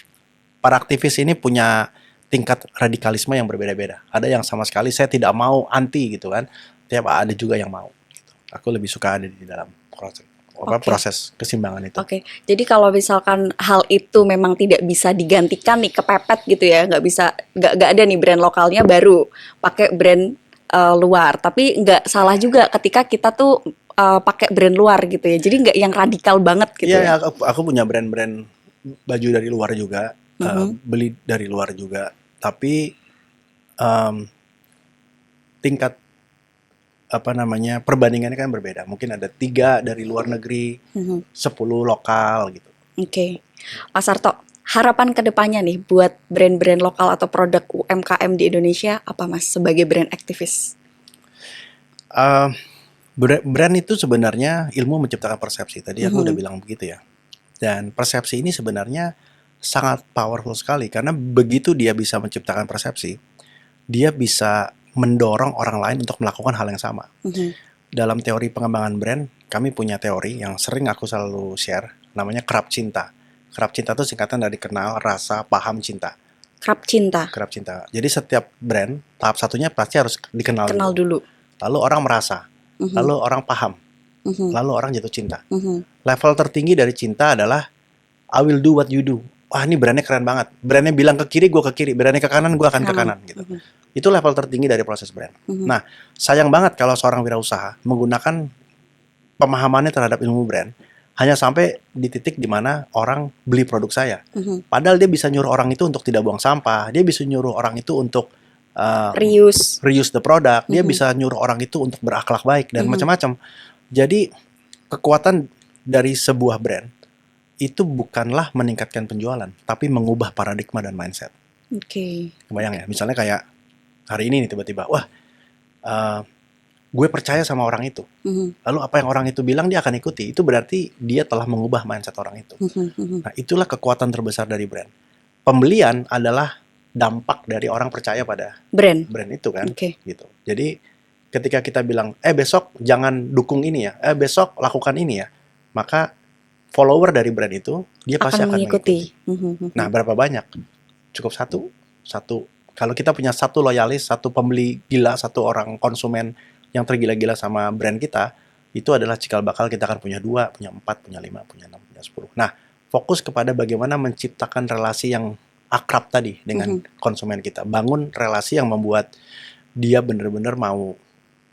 para aktivis ini punya tingkat radikalisme yang berbeda-beda. Ada yang sama sekali saya tidak mau, anti gitu kan. Tiap ada juga yang mau. Gitu. Aku lebih suka ada di dalam proses keseimbangan itu. Oke. Jadi kalau misalkan hal itu memang tidak bisa digantikan nih, kepepet gitu ya, nggak ada nih brand lokalnya baru pakai brand luar. Tapi nggak salah juga ketika kita tuh pakai brand luar gitu ya. Jadi nggak yang radikal banget gitu ya. ya. Aku punya brand-brand baju dari luar juga, beli dari luar juga. Tapi tingkat perbandingannya kan berbeda. Mungkin ada 3 dari luar negeri, 10 lokal gitu. Oke. Mas Arto, harapan kedepannya nih buat brand-brand lokal atau produk UMKM di Indonesia apa Mas sebagai brand aktivis? Brand itu sebenarnya ilmu menciptakan persepsi. Tadi aku udah bilang begitu ya. Dan persepsi ini sebenarnya sangat powerful sekali karena begitu dia bisa menciptakan persepsi, dia bisa mendorong orang lain untuk melakukan hal yang sama. Dalam teori pengembangan brand, kami punya teori yang sering aku selalu share, namanya kerap cinta. Kerap cinta itu singkatan dari kenal, rasa, paham, cinta. Kerap cinta. Kerap cinta. Jadi setiap brand, tahap satunya pasti harus dikenal dulu. Lalu orang merasa, lalu orang paham, lalu orang jatuh cinta. Level tertinggi dari cinta adalah I will do what you do. Wah ini brandnya keren banget. Brandnya bilang ke kiri, gue ke kiri. Brandnya ke kanan, gue akan ke kanan. Gitu. Itu level tertinggi dari proses brand. Nah, sayang banget kalau seorang wirausaha menggunakan pemahamannya terhadap ilmu brand hanya sampai di titik di mana orang beli produk saya. Padahal dia bisa nyuruh orang itu untuk tidak buang sampah. Dia bisa nyuruh orang itu untuk reuse the product. Dia bisa nyuruh orang itu untuk berakhlak baik dan macam-macam. Jadi kekuatan dari sebuah brand itu bukanlah meningkatkan penjualan, tapi mengubah paradigma dan mindset. Kebayang ya? Misalnya kayak hari ini nih tiba-tiba, wah gue percaya sama orang itu. Lalu apa yang orang itu bilang dia akan ikuti. Itu berarti dia telah mengubah mindset orang itu. Nah itulah kekuatan terbesar dari brand. Pembelian adalah dampak dari orang percaya pada brand itu kan. Gitu. Jadi ketika kita bilang, besok jangan dukung ini ya, besok lakukan ini ya, maka follower dari brand itu dia pasti akan mengikuti. Nah berapa banyak? Cukup satu. Kalau kita punya satu loyalis, satu pembeli gila, satu orang konsumen yang tergila-gila sama brand kita, itu adalah cikal bakal kita akan punya 2, punya 4, punya 5, punya 6, punya 10. Nah, fokus kepada bagaimana menciptakan relasi yang akrab tadi dengan konsumen kita. Bangun relasi yang membuat dia benar-benar mau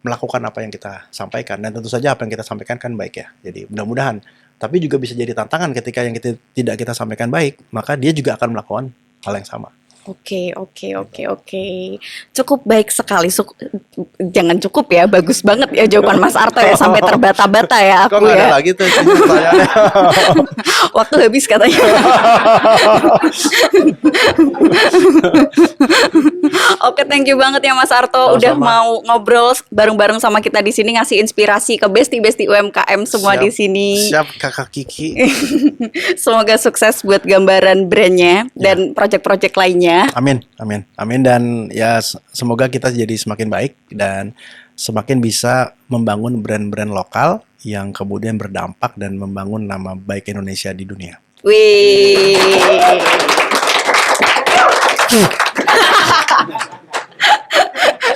melakukan apa yang kita sampaikan, dan tentu saja apa yang kita sampaikan kan baik ya. Jadi mudah-mudahan. Tapi juga bisa jadi tantangan ketika yang tidak kita sampaikan baik, maka dia juga akan melakukan hal yang sama. Oke. Cukup baik sekali. Jangan cukup ya, bagus banget ya jawaban Mas Arto ya, sampai terbata-bata ya Kok aku nggak ada ya. lagi tuh pertanyaannya? Waktu habis katanya. Oke, thank you banget ya Mas Arto udah Sama-sama. mau ngobrol bareng-bareng sama kita di sini, ngasih inspirasi ke besti-besti UMKM semua Siap. di sini. Siap Kakak Kiki. Semoga sukses buat gambaran brandnya dan project-project lainnya. Amin, dan ya semoga kita jadi semakin baik dan semakin bisa membangun brand-brand lokal yang kemudian berdampak dan membangun nama baik Indonesia di dunia. Wih.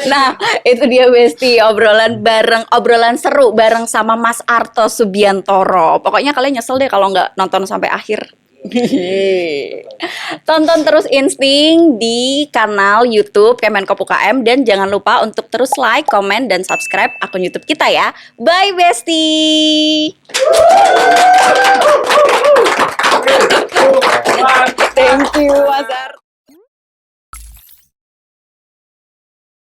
Nah, itu dia Besti, obrolan seru bareng sama Mas Arto Subiantoro. Pokoknya kalian nyesel deh kalau nggak nonton sampai akhir. Tonton terus Insting di kanal YouTube Kemenkop UKM, dan jangan lupa untuk terus like, komen, dan subscribe akun YouTube kita ya. Bye Besti. Thank you Mas Arto.